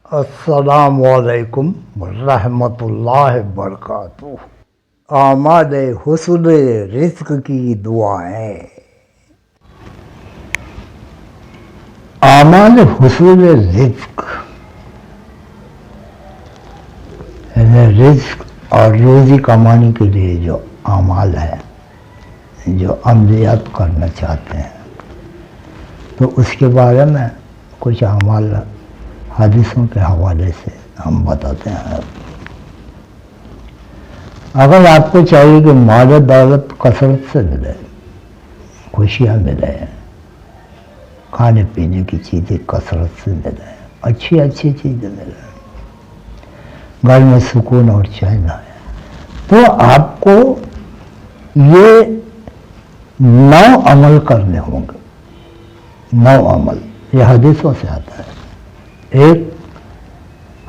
السلام علیکم ورحمۃ اللہ وبرکاتہ۔ آماد حسن رزق کی دعائیں۔ آماد حسن رزق یعنی رزق اور روزی کمانے کے لیے جو اعمال ہے، جو عملیات کرنا چاہتے ہیں، تو اس کے بارے میں کچھ اعمال حدیثوں کے حوالے سے ہم بتاتے ہیں۔ اگر آپ کو چاہیے کہ مال و دولت کثرت سے ملے، خوشیاں ملے، کھانے پینے کی چیزیں کثرت سے ملے، اچھی اچھی چیزیں ملے، گھر میں سکون اور چین آئے، تو آپ کو یہ 9 عمل کرنے ہوں گے۔ 9 عمل یہ حدیثوں سے آتا ہے۔ ایک،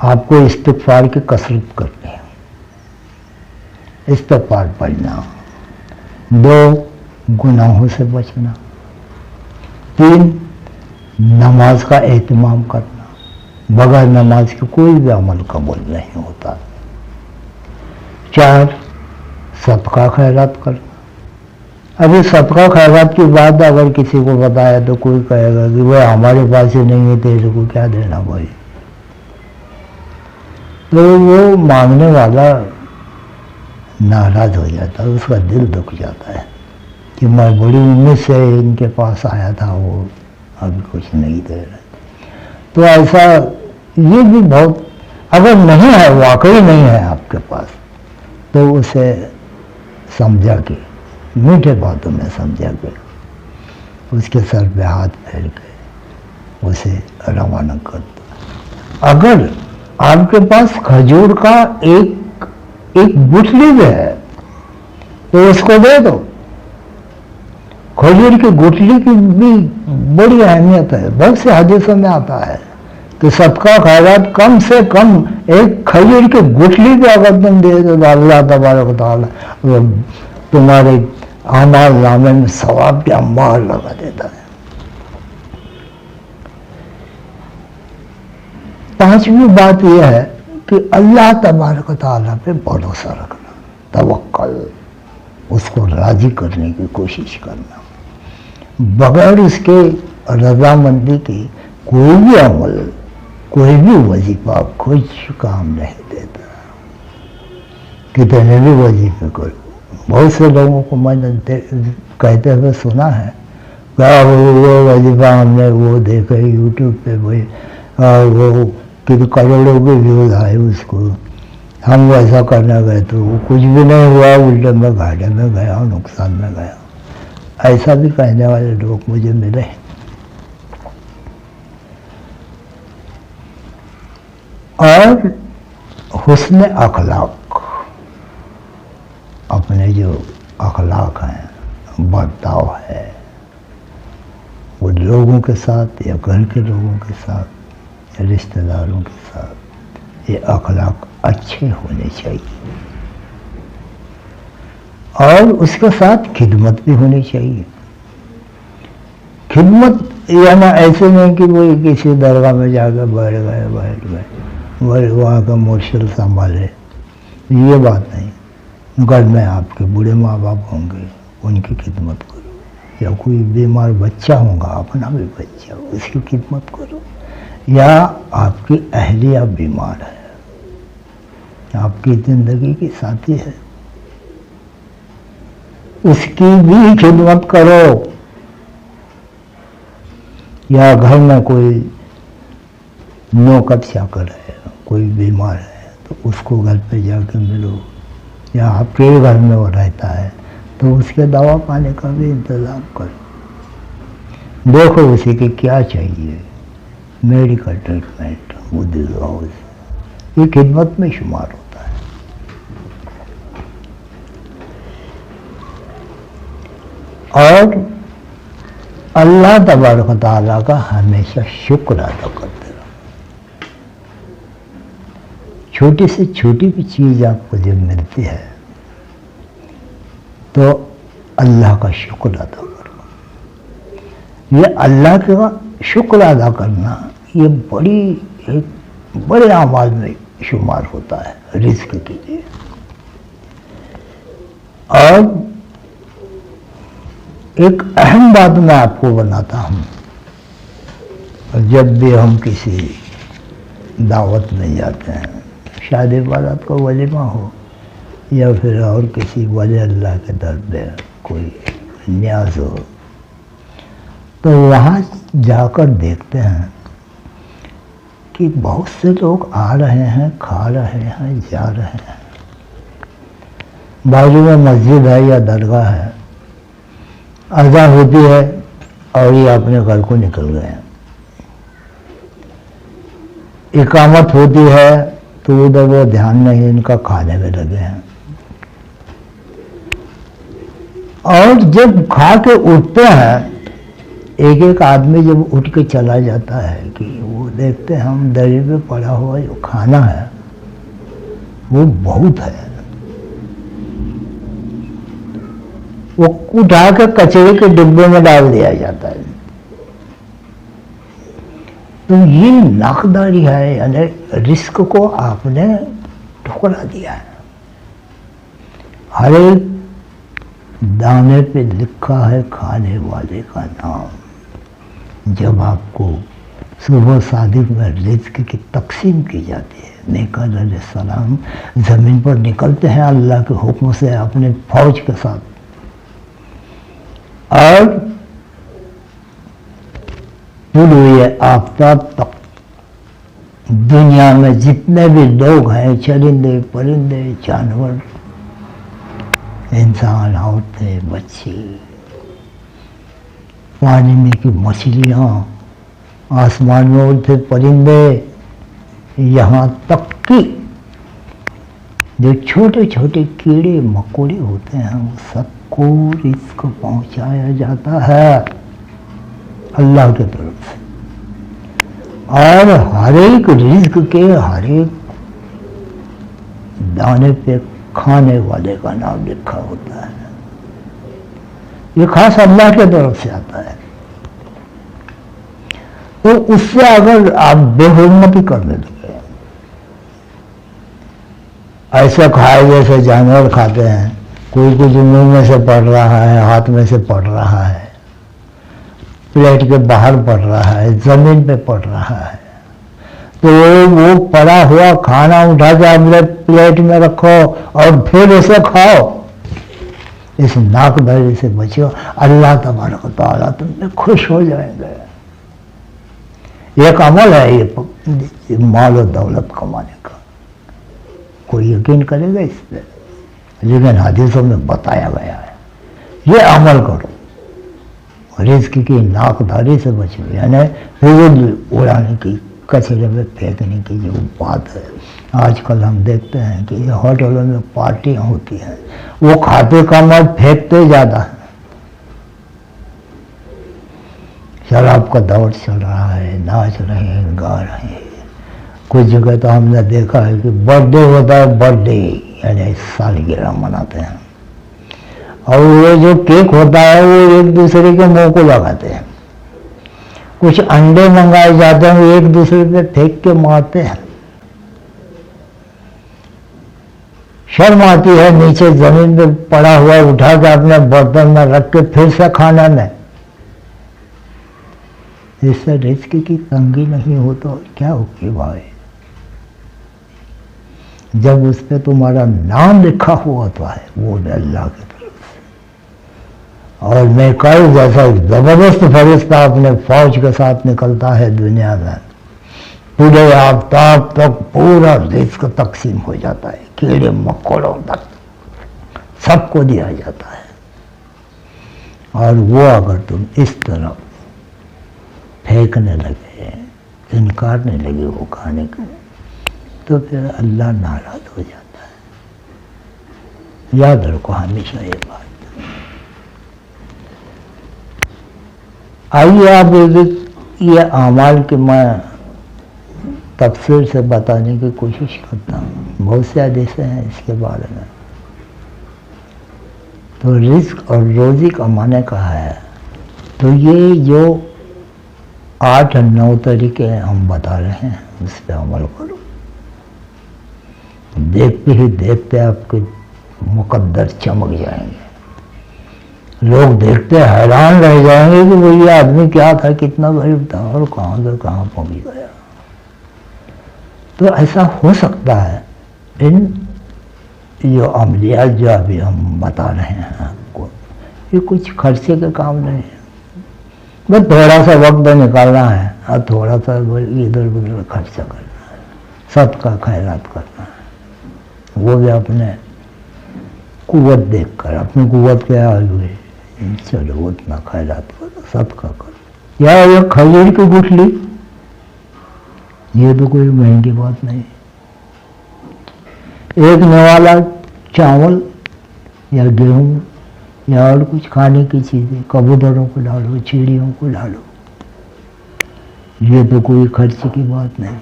آپ کو استغفار کی کثرت کرنی ہے، استغفار پڑھنا۔ 2، گناہوں سے بچنا۔ 3، نماز کا اہتمام کرنا، بغیر نماز کے کوئی بھی عمل قبول نہیں ہوتا۔ 4، صدقہ خیرات کرنا۔ ابھی صدقہ خیرات کی بات اگر کسی کو بتایا تو کوئی کہے گا کہ وہ ہمارے پاس ہی نہیں ہے، تیرے کو کیا دینا بھائی؟ تو وہ مانگنے والا ناراض ہو جاتا ہے، اس کا دل دکھ جاتا ہے کہ میں بڑی امید سے ان کے پاس آیا تھا، وہ ابھی کچھ نہیں دے رہے۔ تو ایسا یہ بھی بہت، اگر نہیں ہے، واقعی نہیں ہے آپ کے پاس، تو اسے سمجھا کہ میٹھے باتوں میں سمجھا کہ اس کے سر پہ ہاتھ پھیر کے اسے روانہ کر دو۔ اگر آپ کے پاس کھجور کا ایک گٹھلی بھی ہے تو اس کو دے دو۔ کھجور کی گٹھلی کی بھی بڑی اہمیت ہے، بہت سے حدیثوں میں آتا ہے کہ صدقہ خیرات کم سے کم ایک کھجور کی گٹھلی بھی اگر تم دے دو تو اللہ تبارک و تعالیٰ تمہارے اعمال نامے میں ثواب کی انبار لگا دیتا ہے۔ 5ویں بات یہ ہے کہ اللہ تبارک و تعالیٰ پہ بھروسہ رکھنا، توکل، اس کو راضی کرنے کی کوشش کرنا۔ بغیر اس کے رضامندی کی کوئی بھی عمل، کوئی بھی وظیفہ کچھ کام نہیں دیتا۔ کتنے بھی وظیفے کرو، بہت سے لوگوں کو میں نے کہتے ہوئے سنا ہے کہ وہ وظیفہ ہم نے وہ دیکھے یوٹیوب پہ، وہ کروڑوں کے ویوز آئے اس کو، ہم ویسا کرنے گئے تو وہ کچھ بھی نہیں ہوا، الٹے میں گھاٹے میں گیا، نقصان میں گیا۔ ایسا بھی کہنے والے لوگ مجھے ملے۔ اور حسن اخلاق، اپنے جو اخلاق ہیں، برتاؤ ہے، وہ لوگوں کے ساتھ یا گھر کے لوگوں کے ساتھ یا رشتہ داروں کے ساتھ، یہ اخلاق اچھے ہونے چاہیے۔ اور اس کے ساتھ خدمت بھی ہونی چاہیے۔ خدمت یعنی ایسے نہیں کہ وہ کسی درگاہ میں جا کے بیٹھ گئے وہاں کا مرشد سنبھالے، یہ بات نہیں۔ گھر میں آپ کے بوڑھے ماں باپ ہوں گے، ان کی خدمت کرو، یا کوئی بیمار بچہ ہوگا، اپنا بھی بچہ، اس کی خدمت کرو، یا آپ کی اہلیہ بیمار ہے، آپ کی زندگی کی ساتھی ہے، اس کی بھی خدمت کرو۔ یا گھر میں کوئی نوکر چاکر ہے، کوئی بیمار ہے، تو اس کو گھر پہ جا کے ملو، یا آپ کے گھر میں وہ رہتا ہے تو اس کے دوا پانے کا بھی انتظام کرو، دیکھو اسی کی کیا چاہیے، میڈیکل ٹریٹمنٹ وہ دلواؤ، یہ خدمت میں شمار ہوتا ہے۔ اور اللہ تبارک و تعالیٰ کا ہمیشہ شکر ادا کرتے رہو۔ چھوٹی سے چھوٹی بھی چیز آپ کو جب ملتی ہے تو اللہ کا شکر ادا کرو۔ یہ اللہ کا شکر ادا کرنا یہ بڑی ایک بڑے اعمال میں شمار ہوتا ہے رزق کے لیے. اور ایک اہم بات میں آپ کو بتاتا ہوں، جب بھی ہم کسی دعوت میں جاتے ہیں، شادی بارات کا ولیمہ ہو یا پھر اور کسی ولی اللہ کے در پہ کوئی نیاز ہو، تو وہاں جا کر دیکھتے ہیں کہ بہت سے لوگ آ رہے ہیں، کھا رہے ہیں، جا رہے ہیں. بازو میں مسجد ہے یا درگاہ ہے، اذان ہوتی ہے اور یہ اپنے گھر کو نکل گئے ہیں. اقامت ہوتی ہے تو ادھر وہ دھیان نہیں، ان کا کھانے میں لگے ہیں. اور جب کھا کے اٹھتے ہیں، ایک ایک آدمی جب اٹھ کے چلا جاتا ہے کہ وہ دیکھتے ہیں ہم دری پہ پڑا ہوا جو کھانا ہے وہ بہت ہے، وہ اٹھا کے کچرے کے ڈبے میں ڈال دیا جاتا ہے. تو یہ ناقداری ہے، یعنی رزق کو آپ نے ٹھکرا دیا ہے. ہر ایک دانے پہ لکھا ہے کھانے والے کا نام. جب آپ کو صبح صادق میں رزق کی تقسیم کی جاتی ہے، میکائیل علیہ السلام زمین پر نکلتے ہیں اللہ کے حکم سے اپنے فوج کے ساتھ، اور طلوع آفتاب تک دنیا میں جتنے بھی لوگ ہیں، چرندے پرندے جانور، انسان، عورتیں، بچے، پانی میں کی مچھلیاں، آسمان میں اڑتے پرندے، یہاں تک کہ جو چھوٹے چھوٹے کیڑے مکوڑے ہوتے ہیں وہ سب کو رزق پہنچایا جاتا ہے اللہ کی طرف سے. اور ہر ایک رزق کے ہر ایک دانے پہ کھانے والے کا نام لکھا ہوتا ہے. یہ خاص اللہ کی طرف سے آتا ہے. تو اس سے اگر آپ بے حرمتی کرنے لگے، ایسے کھائے جیسے جانور کھاتے ہیں، کوئی کچھ منہ میں سے پڑ رہا ہے، ہاتھ میں سے پڑ رہا ہے، پلیٹ کے باہر پڑ رہا ہے، زمین پہ پڑ رہا ہے، تو وہ پڑا ہوا کھانا اٹھا کے اپنے پلیٹ میں رکھو اور پھر اسے کھاؤ. اس ناقداری سے بچو، اللہ تبارک و تعالیٰ تم پہ خوش ہو جائیں گے. ایک عمل ہے یہ مال و دولت کمانے کا، کوئی یقین کرے گا اس پہ، لیکن حدیثوں میں بتایا گیا ہے یہ عمل کرو. رزق کی ناقداری سے بچو، یعنی فضول اڑانے کی، کچرے میں پھینکنے کی جو بات ہے. آج کل ہم دیکھتے ہیں کہ یہ ہوٹلوں میں پارٹیاں ہوتی ہیں، وہ کھاتے کم اور پھینکتے زیادہ ہیں. شراب کا دور چل رہا ہے، ناچ رہے ہیں، گا رہے ہیں. کچھ جگہ تو ہم نے دیکھا ہے کہ برتھ ڈے ہوتا ہے، برتھ ڈے یعنی سالگرہ مناتے ہیں، اور وہ جو کیک ہوتا ہے وہ ایک دوسرے کے منہ کو لگاتے ہیں. کچھ انڈے منگائے جاتے ہیں، وہ ایک دوسرے پہ پھینک کے مارتے ہیں. شرم آتی ہے نیچے زمین پہ پڑا ہوا اٹھا کے اپنے برتن میں رکھ کے پھر سے کھانا میں. اس سے رزق کی تنگی نہیں ہو تو کیا ہوگی بھائی؟ جب اس پہ تمہارا نام لکھا ہوا ہوتا ہے وہ اللہ کی طرف سے، اور میکائیل جیسا زبردست فرشتہ اپنے فوج کے ساتھ نکلتا ہے دنیا میں، پورے آفتاب تک پورا رزق تقسیم ہو جاتا ہے، کیڑے مکوڑوں تک سب کو دیا جاتا ہے. اور وہ اگر تم اس طرح پھینکنے لگے، انکارنے لگے وہ کھانے کا، تو پھر اللہ ناراض ہو جاتا ہے. یاد رکھو ہمیشہ یہ بات. آئیے آپ یہ اعمال کے میں تفصیل سے بتانے کی کوشش کرتا ہوں. بہت سے حدیثیں ہیں اس کے بارے میں. تو رزق اور روزی کمانے کا ہے، تو یہ جو 8-9 طریقے ہم بتا رہے ہیں اس پہ عمل کرو. دیکھتے ہی دیکھتے آپ کے مقدر چمک جائیں گے. لوگ دیکھتے حیران رہ جائیں گے کہ وہ یہ آدمی کیا تھا, کتنا غریب تھا اور کہاں سے کہاں پہنچ گیا. تو ایسا ہو سکتا ہے. ان جو عملیات جو ابھی ہم بتا رہے ہیں آپ کو, یہ کچھ خرچے کے کام نہیں ہے. بس تھوڑا سا وقت نکالنا ہے اور تھوڑا سا ادھر ادھر خرچہ کرنا ہے, صدقہ خیرات کرنا ہے. وہ بھی اپنے قوت دیکھ کر, اپنی قوت کیا ہوئی, چلو اتنا خیرات کرو, صدقہ کرو. یا یہ کھجور کی گٹھلی, یہ تو کوئی مہنگی بات نہیں. ایک نوالا چاول یا گیہوں یا اور کچھ کھانے کی چیزیں کبوتروں کو ڈالو, چڑیوں کو ڈالو, یہ تو کوئی خرچ کی بات نہیں.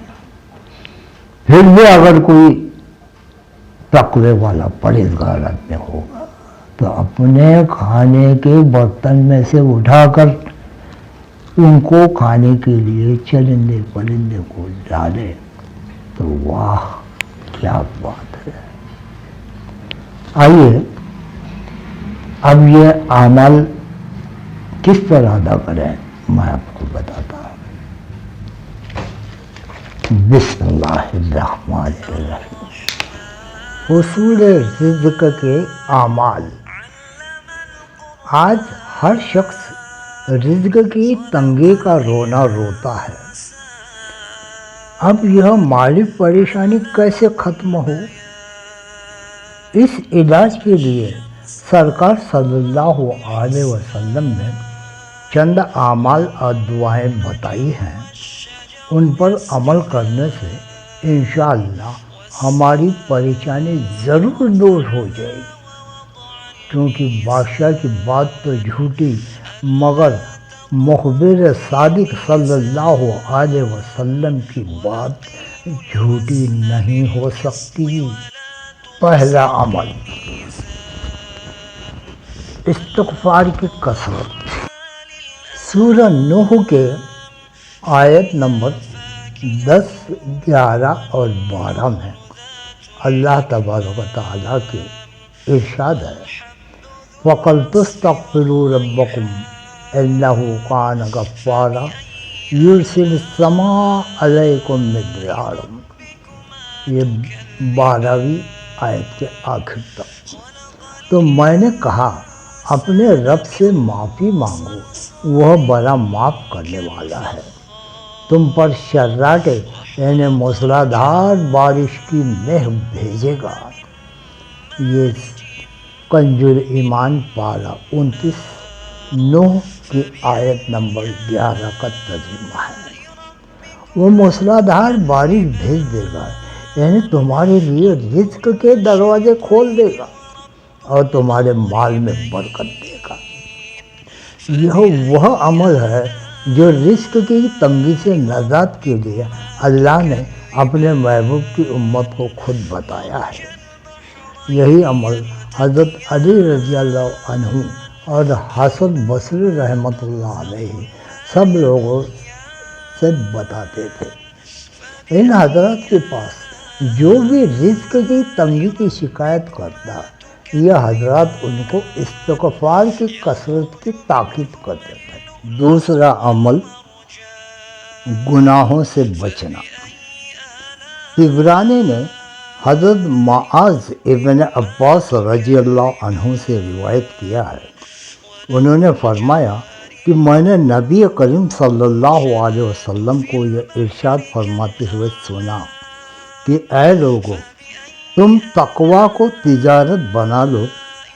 پھر بھی اگر کوئی تقوی والا پرہیزگار آدمی ہوگا تو اپنے کھانے کے برتن میں سے اٹھا کر ان کو کھانے کے لیے چرندے پرندے کو ڈالے تو واہ کیا بات ہے. آئیے اب یہ اعمال کس طرح ادا کریں میں آپ کو بتاتا ہوں. بسم اللہ الرحمن الرحیم. حصول رزق کے اعمال. آج ہر شخص رزق کی تنگی کا رونا روتا ہے. اب یہ مالی پریشانی کیسے ختم ہو؟ اس علاج کے لیے سرکار صلی اللہ علیہ وسلم نے چند اعمال اور دعائیں بتائی ہیں. ان پر عمل کرنے سے انشاءاللہ ہماری پریشانی ضرور دور ہو جائے گی. کیونکہ بادشاہ کی بات تو جھوٹی مگر مخبر صادق صلی اللہ علیہ وسلم کی بات جھوٹی نہیں ہو سکتی. پہلا عمل استغفار کی کثرت. سورہ نوح کے آیت نمبر 10, 11 اور 12 میں اللہ تبارک و تعالیٰ کے ارشاد ہے وَقُلْتُ اسْتَغْفِرُوا رَبَّكُمْ إِنَّهُ كَانَ غَفَّارًا يُرْسِلِ السَّمَاءَ عَلَيْكُمْ مِدْرَارًا. یہ 12ویں آیت کے آخر تک. تو میں نے کہا اپنے رب سے معافی مانگو, وہ بڑا معاف کرنے والا ہے. تم پر شراٹے یعنی موسلادھار بارش کی مہ بھیجے گا. یہ کنز ایمان پارہ 29 نوح کی آیت نمبر 11 کا ترجمہ ہے. وہ موسلادھار بارش بھیج دے گا یعنی تمہارے لیے رزق کے دروازے کھول دے گا اور تمہارے مال میں برکت دے گا. یہ وہ عمل ہے جو رزق کی تنگی سے نجات کے لیے اللہ نے اپنے محبوب کی امت کو خود بتایا ہے. یہی عمل حضرت علی رضی اللہ عنہ اور حسن بصری رحمۃ اللہ علیہ سب لوگوں سے بتاتے تھے. ان حضرات کے پاس جو بھی رزق کی تنگی کی شکایت کرتا یہ حضرات ان کو استغفار کی کثرت کی تاکید کرتے تھے. دوسرا عمل گناہوں سے بچنا. طبرانی نے حضرت معاذ ابن عباس رضی اللہ عنہ سے روایت کیا ہے. انہوں نے فرمایا کہ میں نے نبی کریم صلی اللہ علیہ وسلم کو یہ ارشاد فرماتے ہوئے سنا کہ اے لوگو تم تقوی کو تجارت بنا لو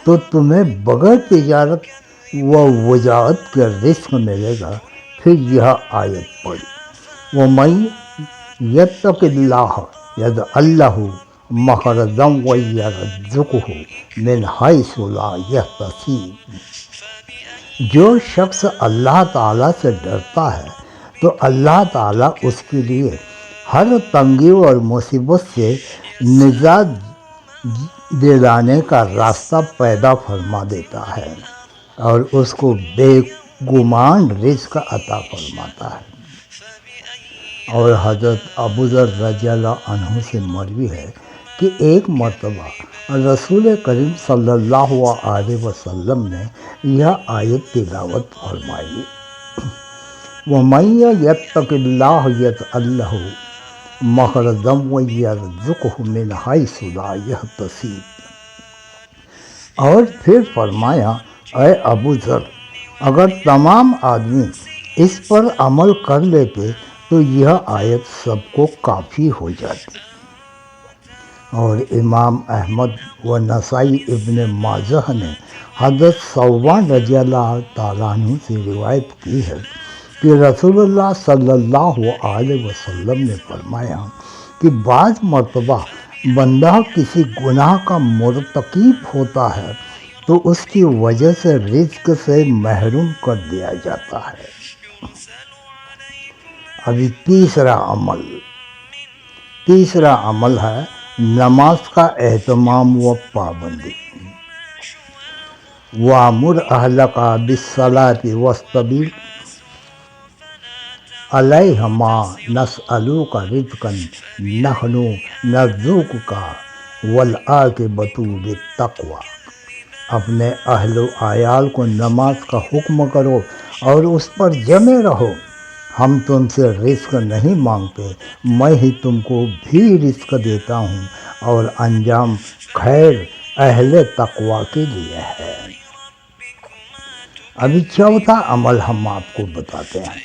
تو تمہیں بغیر تجارت و وجاہت کے رزق ملے گا. پھر یہ آیت پڑھی وَمَن یتق اللہ یجعل لہ مخرجا ویرزقہ من حیث لا یحتسب. جو شخص اللہ تعالیٰ سے ڈرتا ہے تو اللہ تعالیٰ اس کے لیے ہر تنگی اور مصیبت سے نجات دلانے کا راستہ پیدا فرما دیتا ہے اور اس کو بے گمان رزق عطا فرماتا ہے. اور حضرت ابوذر رضی اللہ عنہ سے مروی ہے کہ ایک مرتبہ رسول کریم صلی اللہ علیہ وسلم نے یہ آیت تلاوت فرمائی، وَمَن يَتَّقِ اللَّهَ يَجْعَل لَّهُ مَخْرَجًا وَيَرْزُقْهُ مِنْ حَيْثُ لَا يَحْتَسِبُ۔ اور پھر فرمایا، اے ابو ذر، اگر تمام آدمی اس پر عمل کر لیتے تو یہ آیت سب کو کافی ہو جاتی۔ اور امام احمد و نسائی ابن ماجہ نے حضرت ثوبان رضی اللہ تعالیٰ عنہ سے روایت کی ہے کہ رسول اللہ صلی اللہ علیہ وسلم نے فرمایا کہ بعض مرتبہ بندہ کسی گناہ کا مرتکب ہوتا ہے تو اس کی وجہ سے رزق سے محروم کر دیا جاتا ہے۔ ابھی تیسرا عمل ہے نماز کا اہتمام و پابندی۔ وَأْمُرْ أَهْلَكَ بِالصَّلَاةِ وَاصْطَبِرْ عَلَيْهَا نَسْأَلُكَ رِزْقًا نَحْنُ نَرْزُقُكَ وَالْعَاقِبَةُ لِلتَّقْوَىٰ۔ اپنے اہل و عیال کو نماز کا حکم کرو اور اس پر جمے رہو، ہم تم سے رزق نہیں مانگتے، میں ہی تم کو بھی رزق دیتا ہوں، اور انجام خیر اہل تقوی کے لیے ہے۔ ابھی چوتھا عمل ہم آپ کو بتاتے ہیں،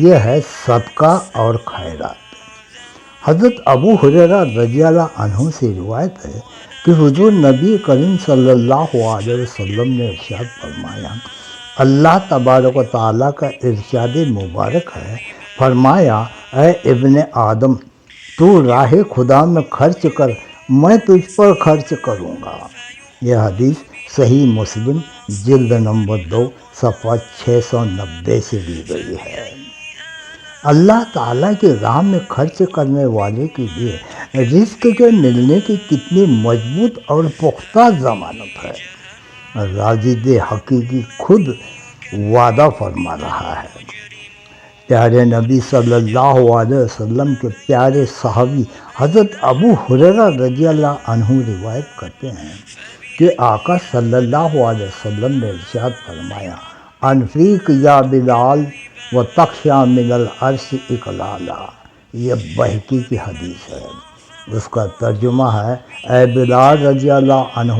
یہ ہے صدقہ اور خیرات۔ حضرت ابو ہریرہ رضی اللہ عنہ سے روایت ہے کہ حضور نبی کریم صلی اللہ علیہ وسلم نے ارشاد فرمایا، اللہ تبارک و تعالیٰ کا ارشاد مبارک ہے، فرمایا، اے ابن آدم، تو راہ خدا میں خرچ کر، میں تجھ پر خرچ کروں گا۔ یہ حدیث صحیح مسلم جلد نمبر 2 صفحہ 690 سے لی گئی ہے۔ اللہ تعالیٰ کی راہ میں خرچ کرنے والے کے لیے رزق کے ملنے کی کتنی مضبوط اور پختہ ضمانت ہے۔ رازق حقیقی خود وعدہ فرما رہا ہے۔ پیارے نبی صلی اللہ علیہ وسلم کے پیارے صحابی حضرت ابو ہریرہ رضی اللہ عنہ روایت کرتے ہیں کہ آقا صلی اللہ علیہ وسلم نے ارشاد فرمایا، انفیق یا بلال وتخشیٰ من العرش اقلالا۔ یہ بہقی کی حدیث ہے۔ اس کا ترجمہ ہے، اے بلال رضی اللہ عنہ،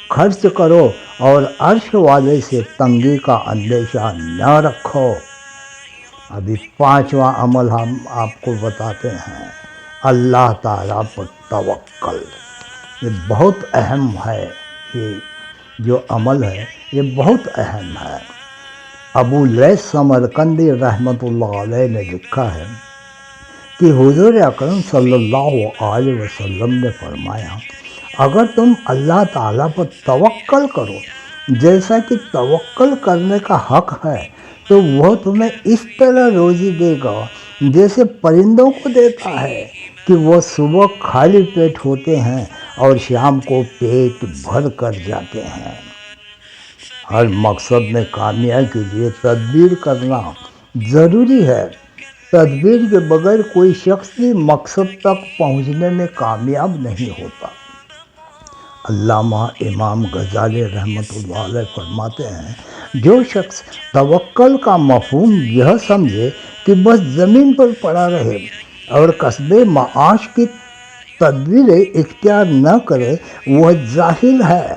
خرچ کرو اور عرش والے سے تنگی کا اندیشہ نہ رکھو۔ ابھی پانچواں عمل ہم آپ کو بتاتے ہیں، اللہ تعالیٰ پر توکل۔ یہ بہت اہم ہے، یہ جو عمل ہے یہ بہت اہم ہے۔ ابو لیث سمرقندی رحمۃ اللہ علیہ نے لکھا ہے کہ حضور اکرم صلی اللہ علیہ وسلم نے فرمایا، اگر تم اللہ تعالیٰ پر توکل کرو جیسا کہ توکل کرنے کا حق ہے تو وہ تمہیں اس طرح روزی دے گا جیسے پرندوں کو دیتا ہے کہ وہ صبح خالی پیٹ ہوتے ہیں اور شام کو پیٹ بھر کر جاتے ہیں۔ ہر مقصد میں کامیابی کے لیے تدبیر کرنا ضروری ہے۔ تدبیر کے بغیر کوئی شخص بھی مقصد تک پہنچنے میں کامیاب نہیں ہوتا۔ علامہ امام غزالی رحمۃ اللہ علیہ فرماتے ہیں، جو شخص توکل کا مفہوم یہ سمجھے کہ بس زمین پر پڑا رہے اور کسب معاش کی تدبیریں اختیار نہ کرے، وہ جاہل ہے۔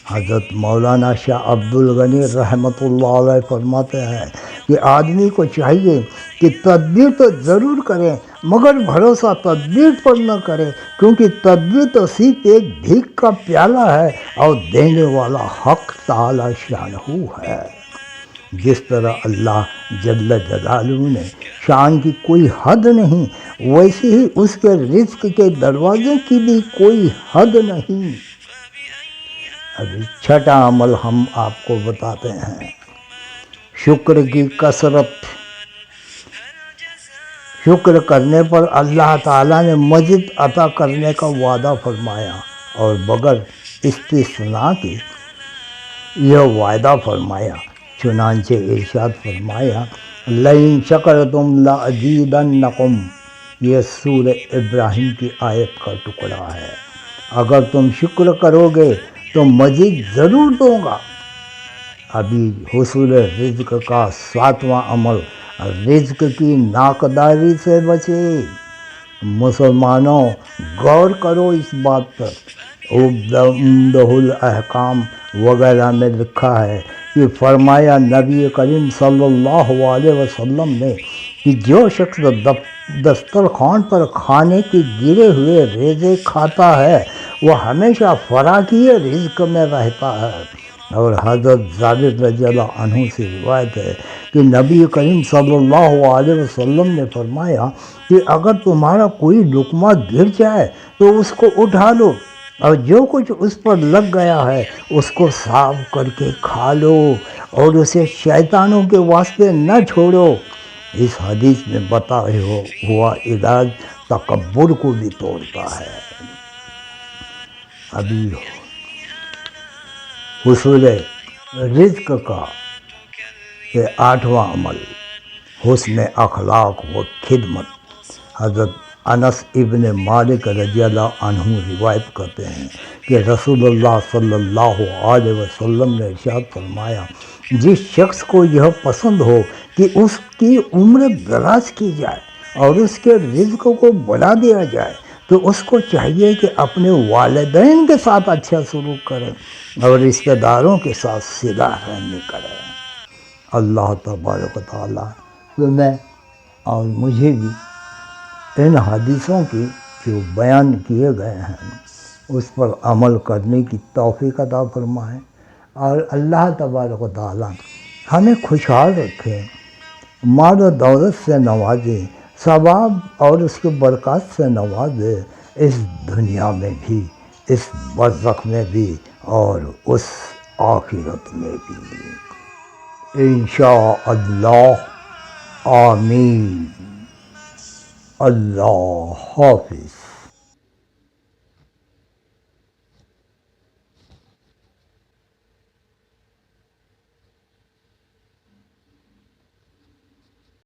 حضرت مولانا شاہ عبد الغنی رحمۃ اللہ علیہ فرماتے ہیں کہ آدمی کو چاہیے کہ تدبیر تو ضرور کرے مگر بھروسہ تدبیر پر نہ کرے، کیونکہ تدبیر تو صرف ایک بھیک کا پیالہ ہے اور دینے والا حق تعالی شانہ ہے۔ جس طرح اللہ جل جلالہ نے شان کی کوئی حد نہیں، ویسے ہی اس کے رزق کے دروازے کی بھی کوئی حد نہیں۔ ابھی چھٹا عمل ہم آپ کو بتاتے ہیں، شکر کی کثرت۔ شکر کرنے پر اللہ تعالیٰ نے مزید عطا کرنے کا وعدہ فرمایا اور بغیر استثناء کے یہ وعدہ فرمایا، چنانچہ ارشاد فرمایا، لئن شکرتم لازیدنکم، یہ سورہ ابراہیم کی آیت کا ٹکڑا ہے۔ اگر تم شکر کرو گے تو مزید ضرور دوں گا۔ ابھی حصول رزق کا 7واں عمل، رزق کی ناقداری سے بچے۔ مسلمانوں غور کرو اس بات پر۔ عمدہ الاحکام وغیرہ میں لکھا ہے کہ فرمایا نبی کریم صلی اللہ علیہ وسلم نے کہ جو شخص دسترخوان پر کھانے کے گرے ہوئے ریزے کھاتا ہے وہ ہمیشہ فراقی رزق میں رہتا ہے۔ اور حضرت جابر رضی اللہ عنہ سے روایت ہے کہ نبی کریم صلی اللہ علیہ وسلم نے فرمایا کہ اگر تمہارا کوئی لقمہ گر جائے تو اس کو اٹھا لو، اور جو کچھ اس پر لگ گیا ہے اس کو صاف کر کے کھا لو، اور اسے شیطانوں کے واسطے نہ چھوڑو۔ اس حدیث میں بتایا ہوا علاج تکبر کو بھی توڑتا ہے۔ ابھی حصول رزق کا یہ 8واں عمل، حسن اخلاق و خدمت۔ حضرت انس ابن مالک رضی اللہ عنہ روایت کرتے ہیں کہ رسول اللہ صلی اللہ علیہ وسلم نے ارشاد فرمایا، جس شخص کو یہ پسند ہو کہ اس کی عمر دراز کی جائے اور اس کے رزق کو بڑھا دیا جائے تو اس کو چاہیے کہ اپنے والدین کے ساتھ اچھا سلوک کرے اور رشتہ داروں کے ساتھ صلہ رحمی کرے۔ اللہ تبارک و تعالیٰ تمہیں اور مجھے بھی ان حدیثوں کی جو بیان کیے گئے ہیں اس پر عمل کرنے کی توفیق عطا فرمائے، اور اللہ تبارک و تعالیٰ ہمیں خوشحال رکھے، مال و دولت سے نوازے، ثواب اور اس کے برکات سے نوازے، اس دنیا میں بھی، اس برزخ میں بھی اور اس آخرت میں بھی، انشاءاللہ، آمین۔ اللہ حافظ۔